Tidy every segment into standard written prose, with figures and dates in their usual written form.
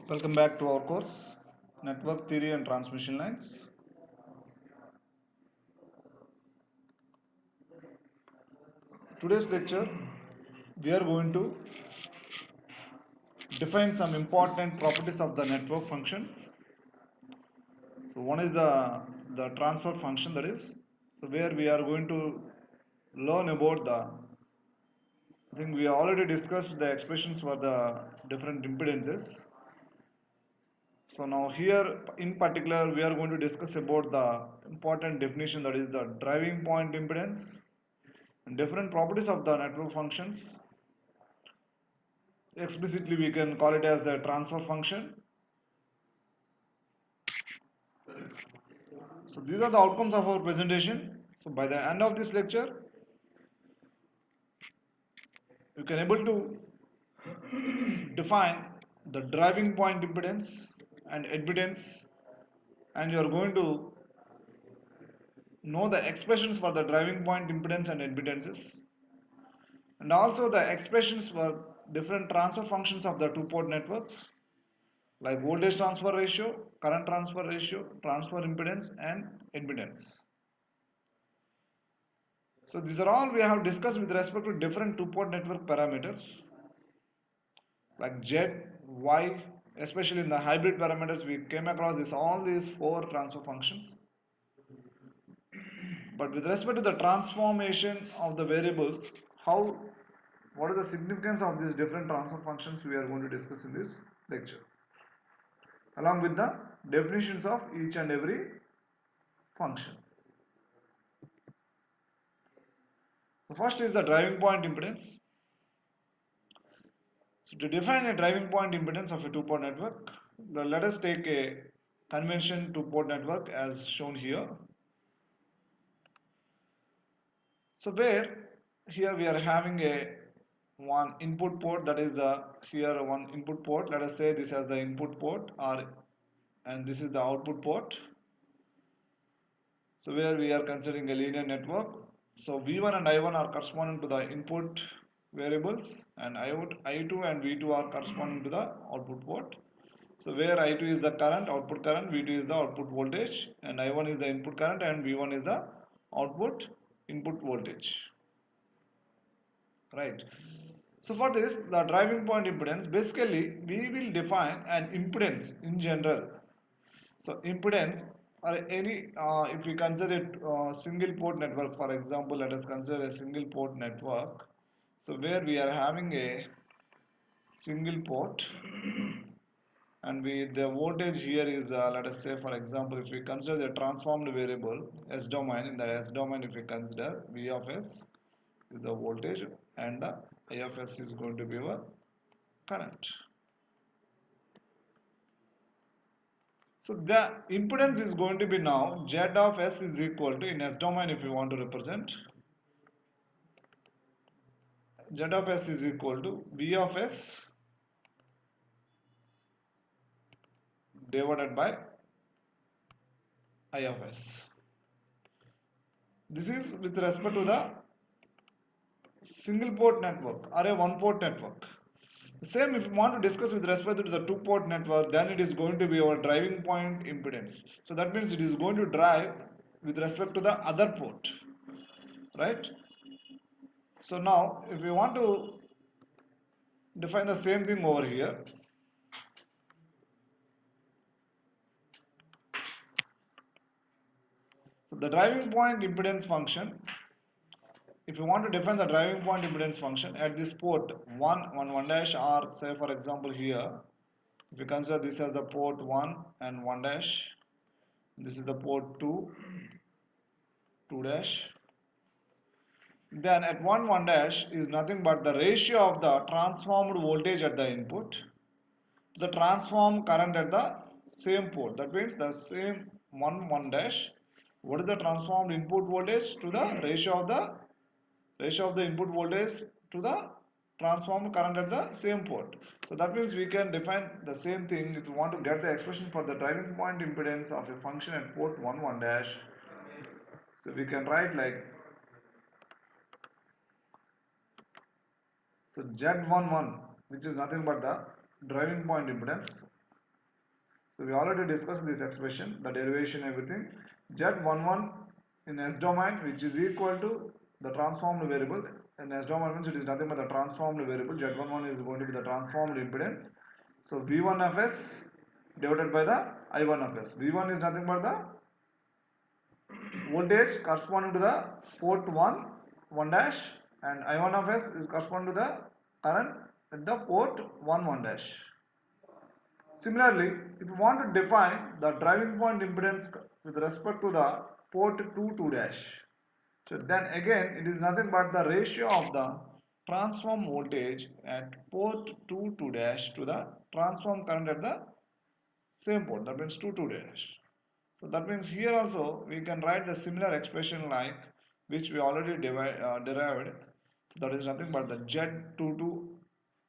Welcome back to our course, Network Theory and Transmission Lines. Today's lecture, we are going to define some important properties of the network functions. So one is the transfer function, that is, so where we are going to learn about I think we already discussed the expressions for the different impedances. So now here in particular we are going to discuss about the important definition, that is the driving point impedance and different properties of the network functions. Explicitly we can call it as the transfer function. So these are the outcomes of our presentation. So by the end of this lecture you can able to define the driving point impedance and admittance, and you are going to know the expressions for the driving point impedance and admittances, and also the expressions for different transfer functions of the two-port networks like voltage transfer ratio, current transfer ratio, transfer impedance and admittance. So these are all we have discussed with respect to different two-port network parameters like Z, Y, especially in the hybrid parameters we came across all these four transfer functions. But with respect to the transformation of the variables, what is the significance of these different transfer functions we are going to discuss in this lecture, along with the definitions of each and every function. The first is the driving point impedance. So to define a driving point impedance of a two-port network, let us take a convention two-port network as shown here. So where here we are having a one input port, that is here one input port, let us say this as the input port, and this is the output port. So where we are considering a linear network, so V1 and I1 are corresponding to the input variables, and I2 and V2 are corresponding to the output port. So where I2 is the current, output current, V2 is the output voltage, and I1 is the input current and V1 is the output input voltage. Right. So for this, the driving point impedance, basically we will define an impedance in general. So impedance or any, if we consider it single port network, for example, let us consider a single port network. So where we are having a single port and the voltage here is, let us say for example, if we consider the transformed variable S domain, in the S domain if we consider V of S is the voltage and the I of S is going to be our current. So the impedance is going to be now Z of S is equal to, in S domain if you want to represent, Z of S is equal to V of S divided by I of S. This is with respect to the single port network or a one port network. Same if you want to discuss with respect to the two port network, then it is going to be our driving point impedance. So that means it is going to drive with respect to the other port, right? So now if we want to define the same thing over here, so the driving point impedance function, if you want to define the driving point impedance function at this port 1 dash, or say for example here, if you consider this as the port 1 and 1 dash, this is the port 2 dash, then at 1 dash is nothing but the ratio of the transformed voltage at the input to the transformed current at the same port. That means the same 1 dash, what is the transformed input voltage to the ratio of the input voltage to the transformed current at the same port. So that means we can define the same thing if you want to get the expression for the driving point impedance of a function at port 1 dash. So we can write like, so Z11, which is nothing but the driving point impedance, So we already discussed this expression, the derivation, everything. Z11 in S domain, which is equal to the transformed variable. In S domain means it is nothing but the transformed variable. Z11 is going to be the transformed impedance. So V1 of S divided by the I1 of S. V1 is nothing but the voltage corresponding to the port 1 1 dash, and I1 of S is corresponding to the current at the port 1 1 dash. Similarly, if you want to define the driving point impedance with respect to the port 2 2 dash, so then again it is nothing but the ratio of the transform voltage at port 2 2 dash to the transform current at the same port, that means 2 2 dash. So that means here also we can write the similar expression like which we already derived. That is nothing but the Z22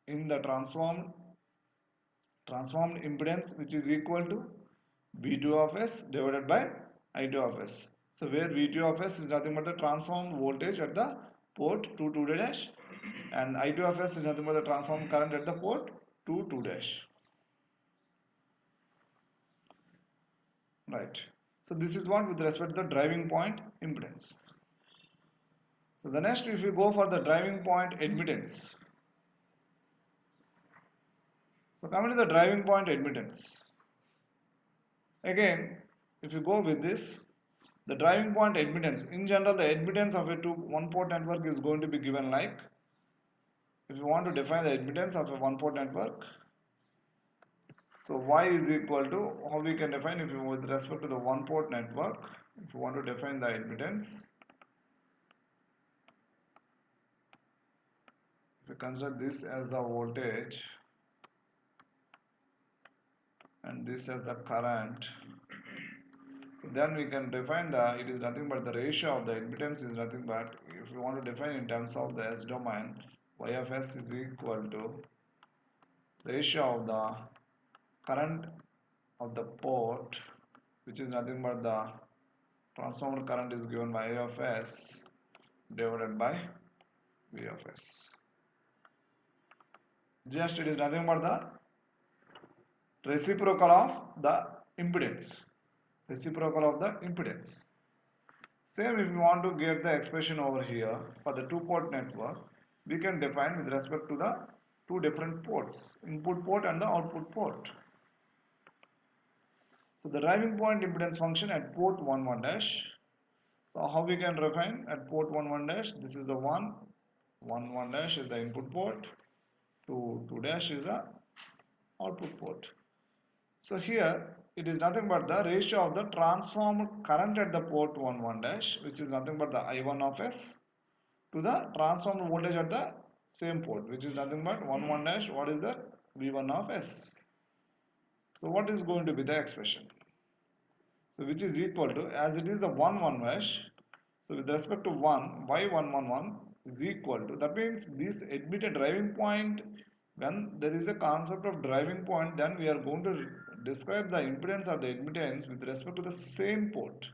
in the transformed impedance, which is equal to V2 of S divided by I2 of S. So where V2 of S is nothing but the transformed voltage at the port 2 2 dash, and I2 of S is nothing but the transformed current at the port 2 2 dash. Right. So this is what with respect to the driving point impedance. So the next, if you go for the driving point admittance. So coming to the driving point admittance. Again, if you go with this, the driving point admittance, in general the admittance of a one port network is going to be given like, if you want to define the admittance of a one port network, so Y is equal to, how we can define, if you with respect to the one port network, if you want to define the admittance, if you consider this as the voltage and this as the current, then we can define the, it is nothing but the ratio of the impedance is nothing but, if you want to define in terms of the S domain, Y of S is equal to ratio of the current of the port, which is nothing but the transformed current is given by I of S divided by V of S. Just it is nothing but the reciprocal of the impedance. Reciprocal of the impedance. Same if you want to get the expression over here for the two port network, we can define with respect to the two different ports, input port and the output port. So the driving point impedance function at port 1 1 dash. So how we can define at port 1 1 dash? This is the 1 1 dash is the input port, 2 2 dash is the output port. So here it is nothing but the ratio of the transformed current at the port 1 1 dash, which is nothing but the I1 of S, to the transformed voltage at the same port, which is nothing but 1 1 dash, what is the V1 of S. So what is going to be the expression? So which is equal to, as it is the 1 1 dash, so with respect to 1, Y111 is equal to, that means this admitted driving point, when there is a concept of driving point, then we are going to describe the impedance or the admittance with respect to the same port.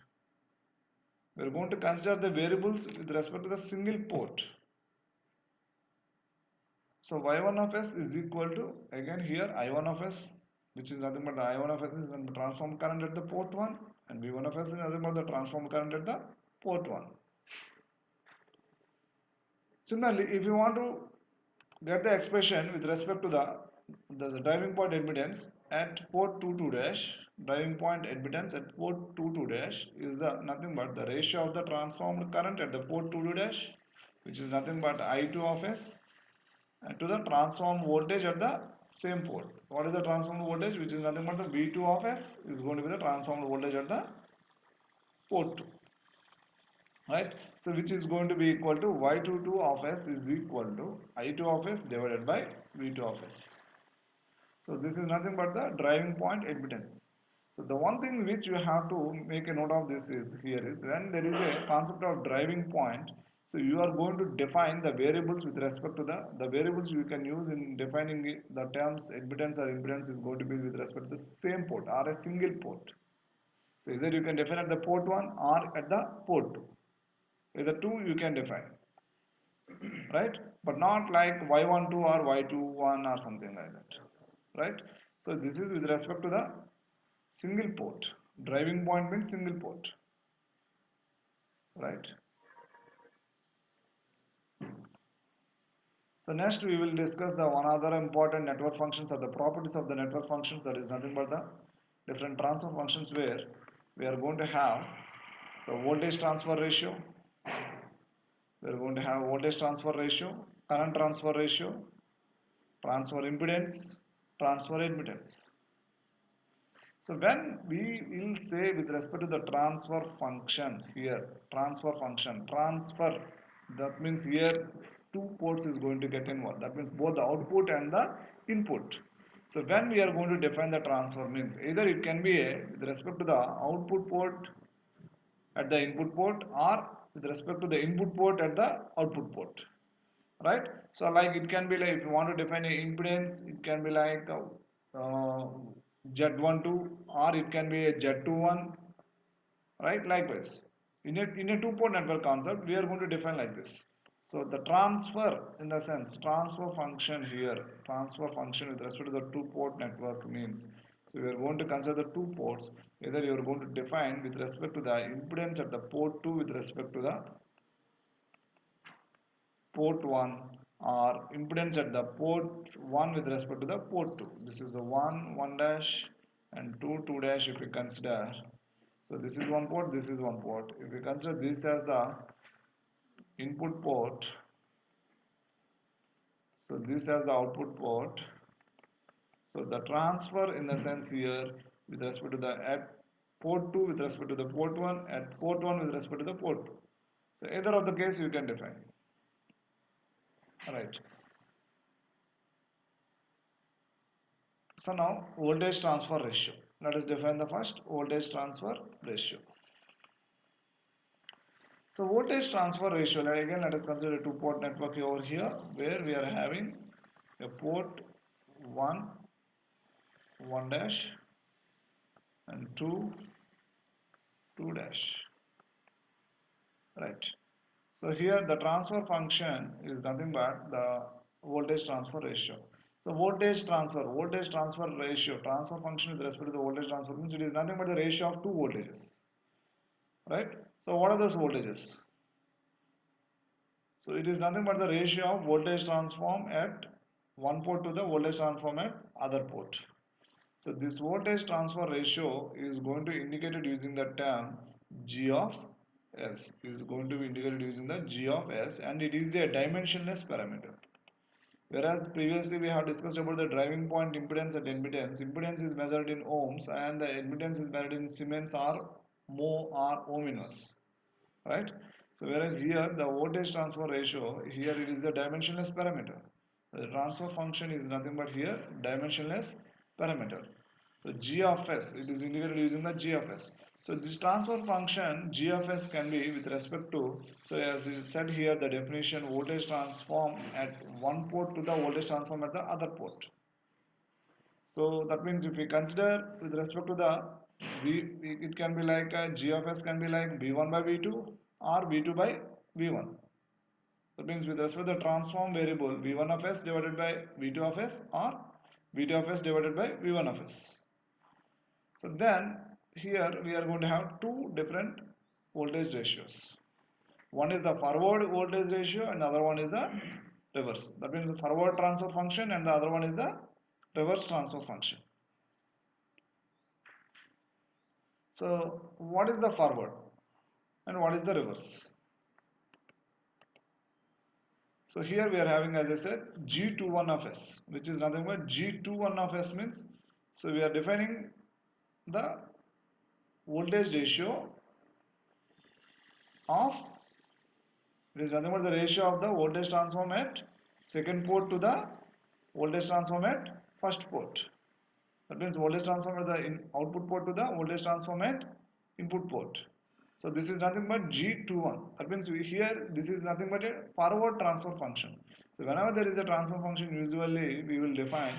We are going to consider the variables with respect to the single port. So Y1 of S is equal to, again here I1 of S, which is nothing but the I1 of S is the transformed current at the port 1, and V1 of S is nothing but the transformed current at the port 1. Similarly, if you want to get the expression with respect to the driving point admittance at port 2 2 dash, driving point admittance at port 2 2 dash is the nothing but the ratio of the transformed current at the port 2 2 dash, which is nothing but I2 of S, and to the transformed voltage at the same port. What is the transformed voltage? Which is nothing but the V2 of S is going to be the transformed voltage at the port 2. Right? So which is going to be equal to Y22 of S is equal to I2 of S divided by V2 of S. So this is nothing but the driving point admittance. So the one thing which you have to make a note of this is here is when there is a concept of driving point, so you are going to define the variables with respect to the variables you can use in defining the terms admittance or impedance is going to be with respect to the same port or a single port. So either you can define at the port 1 or at the port 2. Either two you can define, right? But not like y12 or y21 or something like that, right? So this is with respect to the single port. Driving point means single port, right? So next we will discuss the one other important network functions or the properties of the network functions, that is nothing but the different transfer functions, where we are going to have the voltage transfer ratio, we are going to have voltage transfer ratio, current transfer ratio, transfer impedance, transfer admittance. So when we will say with respect to the transfer function here, transfer, that means here two ports is going to get involved. That means both the output and the input. So when we are going to define the transfer, means either it can be a with respect to the output port at the input port, or with respect to the input port at the output port, right? So like it can be like, if you want to define a impedance, it can be like Z12, or it can be a Z21, right? Likewise, in a two-port network concept, we are going to define like this. So the transfer, in the sense, transfer function here, transfer function with respect to the two-port network means, so we are going to consider the two ports. Either you are going to define with respect to the impedance at the port 2 with respect to the port 1, or impedance at the port 1 with respect to the port 2. This is the 1, 1 dash, and 2, 2 dash if we consider. So this is one port, this is one port. If we consider this as the input port, so this as the output port. So the transfer in the sense here with respect to the at port 2 with respect to the port 1, at port 1 with respect to the port 2. So either of the case you can define. Alright. So now voltage transfer ratio. Let us define the first voltage transfer ratio. So voltage transfer ratio, again let us consider a two-port network over here, where we are having a port 1, 1 dash, and 2, 2 dash, right? So here the transfer function is nothing but the voltage transfer ratio. So voltage transfer ratio, transfer function with respect to the voltage transfer means it is nothing but the ratio of two voltages, right? So what are those voltages? So it is nothing but the ratio of voltage transform at one port to the voltage transform at other port. So this voltage transfer ratio is going to be indicated using the term G of S, is going to be indicated using the G of S, and it is a dimensionless parameter. Whereas previously we have discussed about the driving point impedance and admittance. Impedance is measured in ohms and the admittance is measured in Siemens or mho or ohm inverse, right? So whereas here the voltage transfer ratio, here it is a dimensionless parameter. The transfer function is nothing but here dimensionless parameter. So G of S, it is indicated using the G of S. So this transfer function G of S can be with respect to, so as is said here, the definition voltage transform at one port to the voltage transform at the other port. So that means if we consider with respect to the V, it can be like G of S can be like V1 by V2 or V2 by V1. That means with respect to the transform variable V1 of S divided by V2 of S, or V2 of S divided by V1 of S. So then here we are going to have two different voltage ratios. One is the forward voltage ratio and the other one is the reverse. That means the forward transfer function, and the other one is the reverse transfer function. So what is the forward and what is the reverse? So here we are having, as I said, G21 of S, which is nothing but G21 of S means, so we are defining the voltage ratio of, it is nothing but the ratio of the voltage transform at second port to the voltage transform at first port. That means voltage transform at the output port to the voltage transform at input port. So this is nothing but G21. That means here this is nothing but a forward transfer function. So whenever there is a transfer function, usually we will define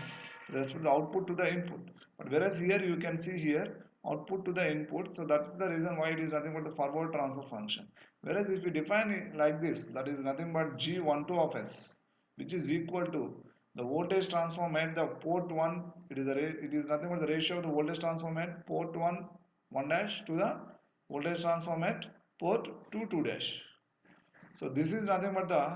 with respect to the output to the input. But whereas here you can see here output to the input, so that's the reason why it is nothing but the forward transfer function. Whereas if we define it like this, that is nothing but G12 of S, which is equal to The voltage transform at the port 1, it is nothing but the ratio of the voltage transform at port 1 1 dash to the voltage transform at port 2 2 dash. So this is nothing but the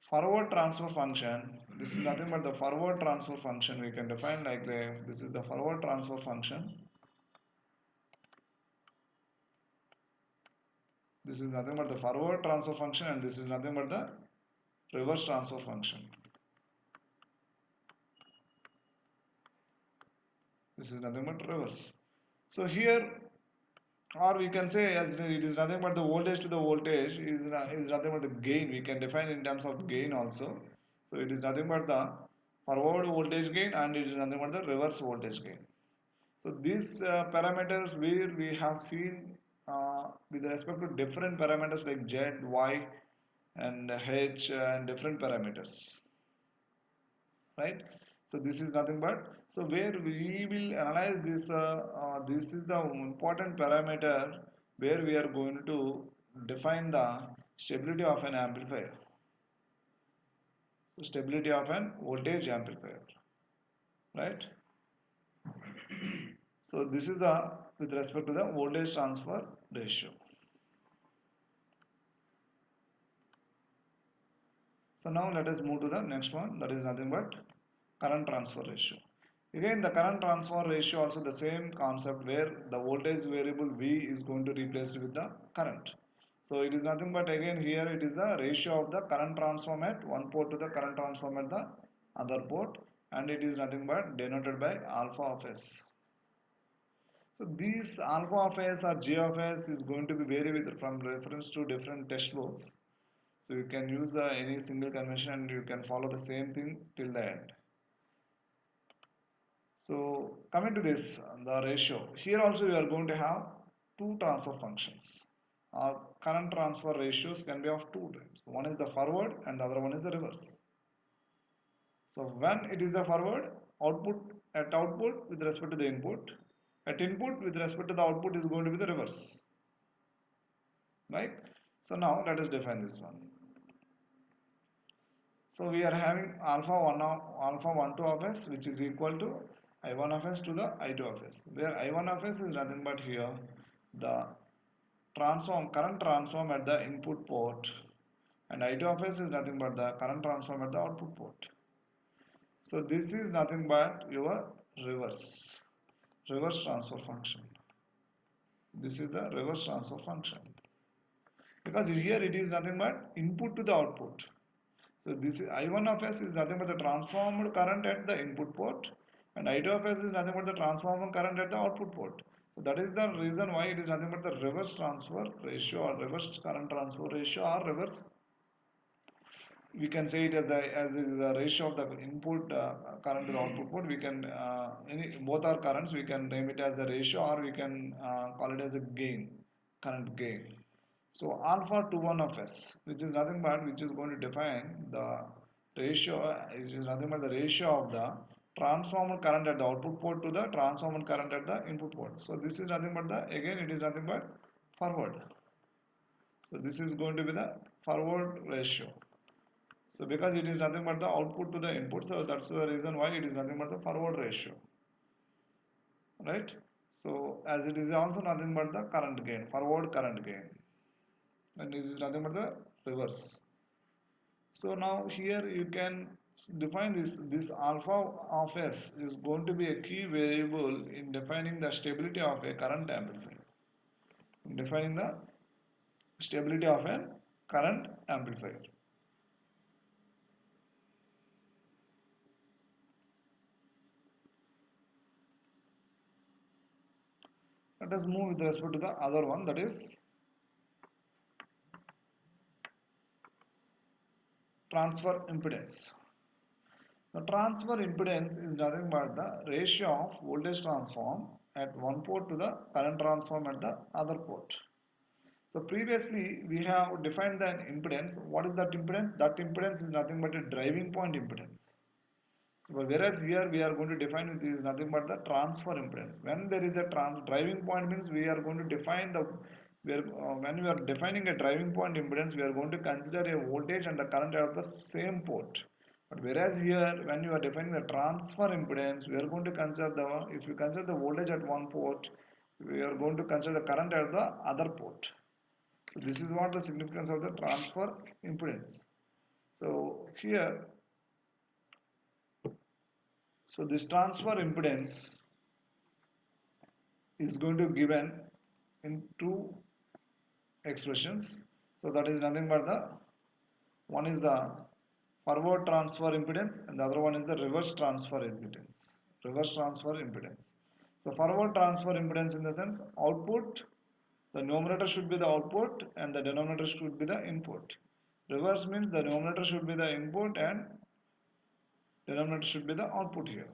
forward transfer function. This is nothing but the forward transfer function. We can define like this is the forward transfer function. This is nothing but the forward transfer function, and this is nothing but the reverse transfer function. This is nothing but reverse. So here, or we can say as it is nothing but the voltage to the voltage is nothing but the gain. We can define in terms of gain also. So it is nothing but the forward voltage gain, and it is nothing but the reverse voltage gain. So these parameters where we have seen with respect to different parameters like Z, Y, and H, and different parameters, right? So this is nothing but, so where we will analyze this, this is the important parameter where we are going to define the stability of an amplifier. So stability of an voltage amplifier, right? So this is the with respect to the voltage transfer ratio. So now let us move to the next one, that is nothing but current transfer ratio. Again, the current transfer ratio also the same concept where the voltage variable V is going to replace with the current. So it is nothing but again here it is the ratio of the current transform at one port to the current transform at the other port, and it is nothing but denoted by alpha of S. So these alpha of S or G of S is going to be vary with from reference to different textbooks. So you can use any single convention and you can follow the same thing till the end. So coming to this, the ratio. Here also we are going to have two transfer functions. Our current transfer ratios can be of two types. One is the forward and the other one is the reverse. So when it is the forward, output at output with respect to the input, at input with respect to the output is going to be the reverse. Right? So now let us define this one. So we are having alpha 1 2 of s, which is equal to I1 of s to the I2 of s, where I1 of s is nothing but here the current transform at the input port, and I2 of s is nothing but the current transform at the output port. So this is nothing but your reverse transfer function. This is the reverse transfer function, because here it is nothing but input to the output. So this is I1 of S is nothing but the transformed current at the input port, and I2 of S is nothing but the transformed current at the output port. So that is the reason why it is nothing but the reverse transfer ratio or reverse current transfer ratio or reverse. We can say it as the ratio of the input current to the output port. We can both are currents. We can name it as a ratio, or we can call it as a gain, current gain. So alpha to 1 of s, which is nothing but which is going to define the ratio, which is nothing but the ratio of the transformer current at the output port to the transformer current at the input port. So this is nothing but the, again it is nothing but forward. So this is going to be the forward ratio. So because it is nothing but the output to the input, so that's the reason why it is nothing but the forward ratio, right? So as it is also nothing but the current gain, forward current gain, and this is nothing but the reverse. So now here you can define this alpha of S is going to be a key variable in defining the stability of a current amplifier. In defining the stability of a current amplifier. Let us move with respect to the other one, that is transfer impedance. The transfer impedance is nothing but the ratio of voltage transform at one port to the current transform at the other port. So previously we have defined the impedance. What is that impedance? That impedance is nothing but a driving point impedance. Whereas here we are going to define it is nothing but the transfer impedance. When there is a driving point means we are going to define the when we are defining a driving point impedance, we are going to consider a voltage and the current of the same port. But whereas here, when you are defining the transfer impedance, we are going to consider if you consider the voltage at one port, we are going to consider the current at the other port. So this is what the significance of the transfer impedance. So here, so this transfer impedance is going to given in two expressions. So that is nothing but the one is the forward transfer impedance and the other one is the reverse transfer impedance. Reverse transfer impedance. So forward transfer impedance in the sense output, the numerator should be the output and the denominator should be the input. Reverse means the numerator should be the input and denominator should be the output here.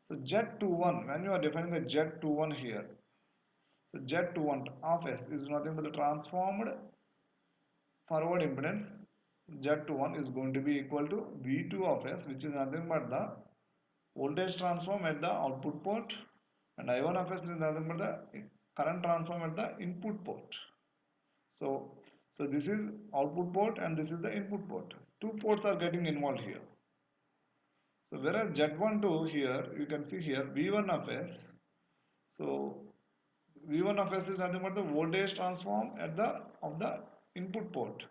So Z21, when you are defining the Z21 here, so Z21 of S is nothing but the transformed forward impedance. Z21 is going to be equal to V2 of S, which is nothing but the voltage transform at the output port, and I1 of S is nothing but the current transform at the input port. So, so this is output port and this is the input port. Two ports are getting involved here. So whereas Z12 here, you can see here V1 of S. So V1 of S is nothing but the voltage transform at the of the input port,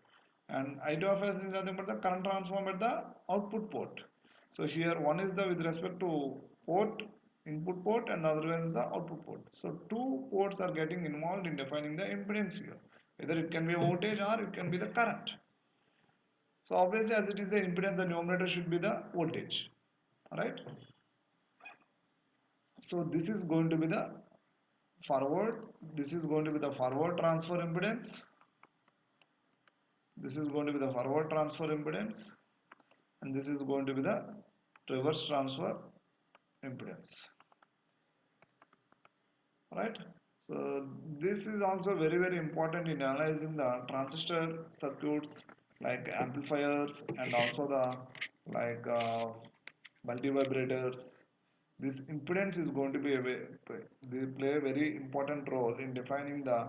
and I2 of S is nothing but the current transform at the output port. So here one is the with respect to port, input port, and the other one is the output port. So two ports are getting involved in defining the impedance here. Either it can be a voltage or it can be the current. So obviously as it is the impedance, the numerator should be the voltage. Alright. So this is going to be the forward, this is going to be the forward transfer impedance, this is going to be the forward transfer impedance, and this is going to be the reverse transfer impedance. Right. So this is also very important in analyzing the transistor circuits like amplifiers and also the like multivibrators. This impedance is going to be they play a very important role in defining the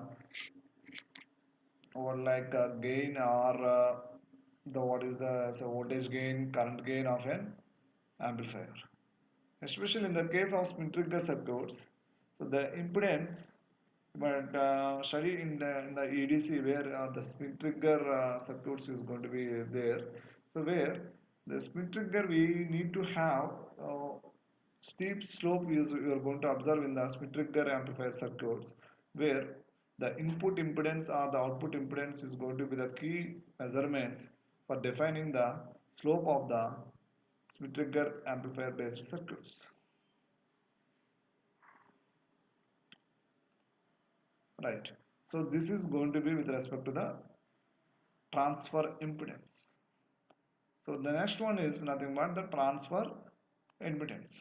or like gain or the what is the so voltage gain, current gain of an amplifier. Especially in the case of spin trigger circuits, so the impedance, but study in the EDC where the spin trigger circuits is going to be there. So where the spin trigger we need to have steep slope is you are going to observe in the spin trigger amplifier circuits where the input impedance or the output impedance is going to be the key measurements for defining the slope of the spin trigger amplifier based circuits. Right. So this is going to be with respect to the transfer impedance. So the next one is nothing but the transfer impedance.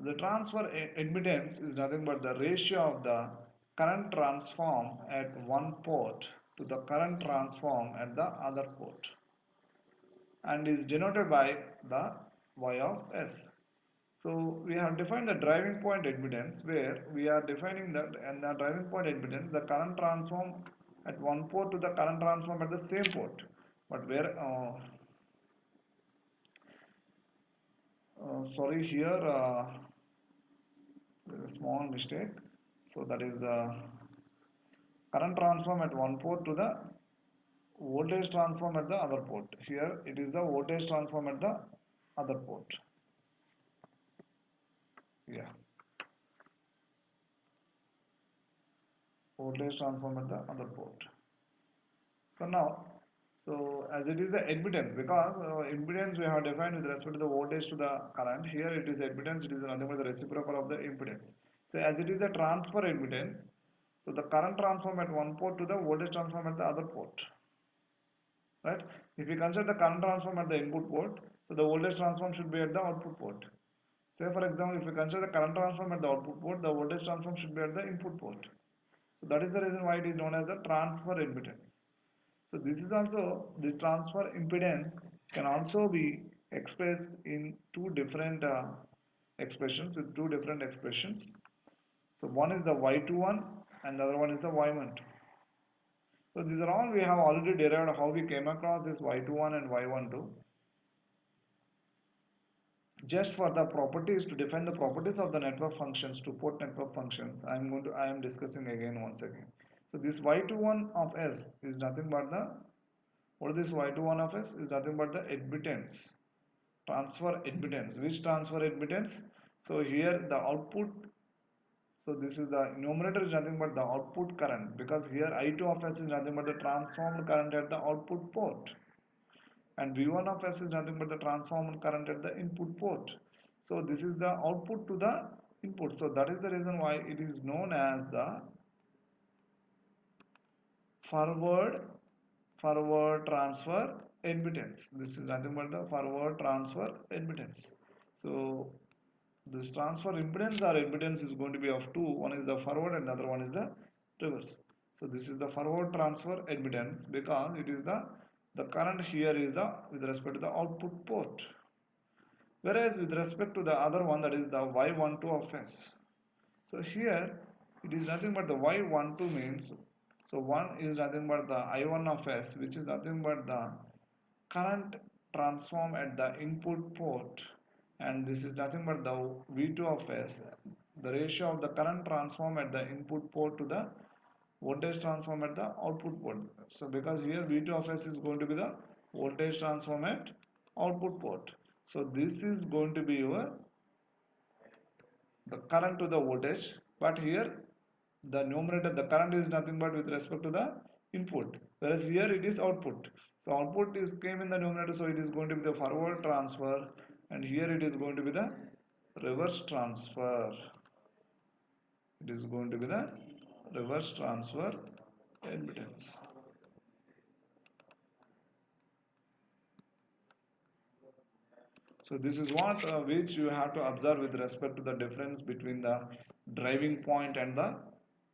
The transfer impedance is nothing but the ratio of the current transform at one port to the current transform at the other port, and is denoted by the Y of S. So we have defined the driving point impedance where we are defining that and the driving point impedance the current transform at one port to the current transform at the same port, but where sorry here there is a small mistake. So that is current transform at one port to the voltage transform at the other port. Here it is the voltage transform at the other port. Yeah. Voltage transform at the other port. So now, so as it is the admittance, because impedance we have defined with respect to the voltage to the current. Here it is admittance, it is nothing but the reciprocal of the impedance. So as it is a transfer admittance, so the current transform at one port to the voltage transform at the other port. Right? If we consider the current transform at the input port, so the voltage transform should be at the output port. Say for example, if we consider the current transform at the output port, the voltage transform should be at the input port. So that is the reason why it is known as the transfer impedance. So this is also the transfer impedance can also be expressed in two different expressions with two different expressions. So one is the Y21 and the other one is the Y12. So these are all we have already derived how we came across this Y21 and Y12. Just for the properties to define the properties of the network functions, two port network functions, I am discussing again once again. So this Y21 of S is nothing but the, what is this Y21 of S is nothing but the admittance, transfer admittance. Which transfer admittance? So here the output, so this is the numerator is nothing but the output current, because here I2 of S is nothing but the transformed current at the output port, and V1 of S is nothing but the transformed current at the input port. So this is the output to the input. So that is the reason why it is known as the forward transfer admittance. This is nothing but the forward transfer admittance. So this transfer impedance or admittance is going to be of two. One is the forward and another one is the reverse. So this is the forward transfer admittance, because it is the current here is the with respect to the output port, whereas with respect to the other one, that is the Y12 of S. So here it is nothing but the Y12 means, so one is nothing but the I1 of S, which is nothing but the current transform at the input port, and this is nothing but the V2 of S, the ratio of the current transform at the input port to the voltage transform at the output port. So because here V2 of S is going to be the voltage transform at output port. So this is going to be your the current to the voltage, but here the numerator, the current is nothing but with respect to the input, whereas here it is output. So output is came in the numerator, so it is going to be the forward transfer, and here it is going to be the reverse transfer. It is going to be the reverse transfer impedance. So this is what which you have to observe with respect to the difference between the driving point and the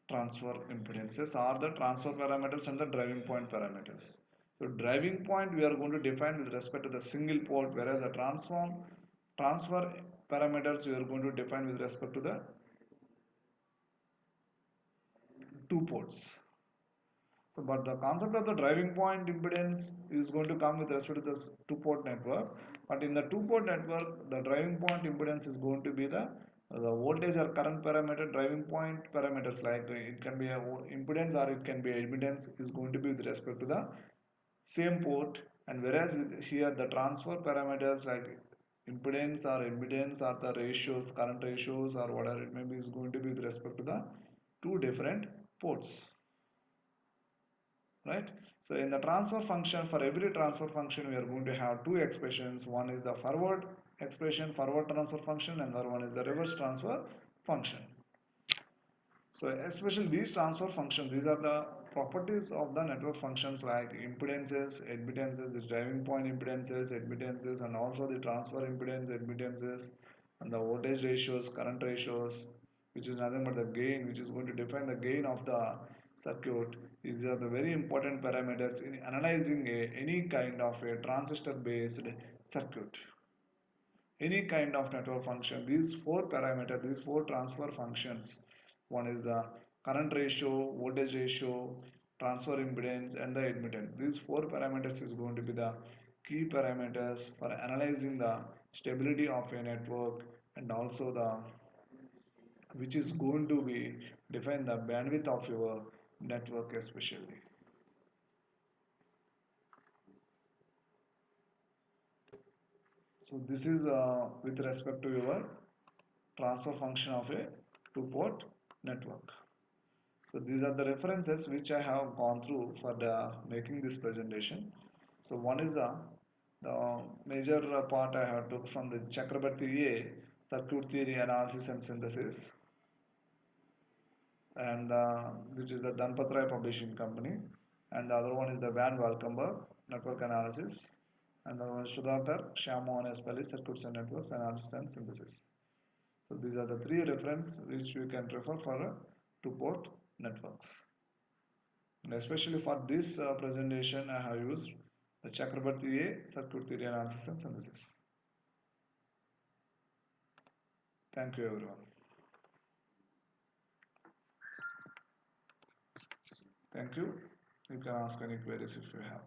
transfer impedances, or the transfer parameters and the driving point parameters. So driving point we are going to define with respect to the single port, whereas the transfer parameters we are going to define with respect to the two ports. So, but the concept of the driving point impedance is going to come with respect to this two-port network. But in the two-port network, the driving point impedance is going to be the voltage or current parameter. Driving point parameters, like it can be a impedance or it can be a impedance, is going to be with respect to the same port. And whereas with here the transfer parameters like impedance or impedance or the ratios, current ratios or whatever it may be, is going to be with respect to the two different ports, right? So in the transfer function, for every transfer function we are going to have two expressions. One is the forward expression, forward transfer function, and another one is the reverse transfer function. So especially these transfer functions, these are the properties of the network functions like impedances, admittances, the driving point impedances, admittances, and also the transfer impedance, admittances, and the voltage ratios, current ratios, which is nothing but the gain, which is going to define the gain of the circuit. These are the very important parameters in analyzing any kind of a transistor based circuit, any kind of network function. These four parameters, these four transfer functions, one is the current ratio, voltage ratio, transfer impedance, and the admittance. These four parameters is going to be the key parameters for analyzing the stability of a network, and also the which is going to be define the bandwidth of your network especially. So this is with respect to your transfer function of a two-port network. So these are the references which I have gone through for the making this presentation. So one is the major part I have took from the Chakrabarti A, circuit theory analysis and synthesis, and which is the Dhanpat Rai Publishing Company, and the other one is the Van Valkenburg network analysis, and the one is Sudhakar Shyammohan Espelli, circuits and networks analysis and synthesis. So these are the three reference which you can refer for two-port networks. And especially for this presentation, I have used the Chakrabarti A, circuit theory analysis and synthesis. Thank you everyone. Thank you. You can ask any queries if you have.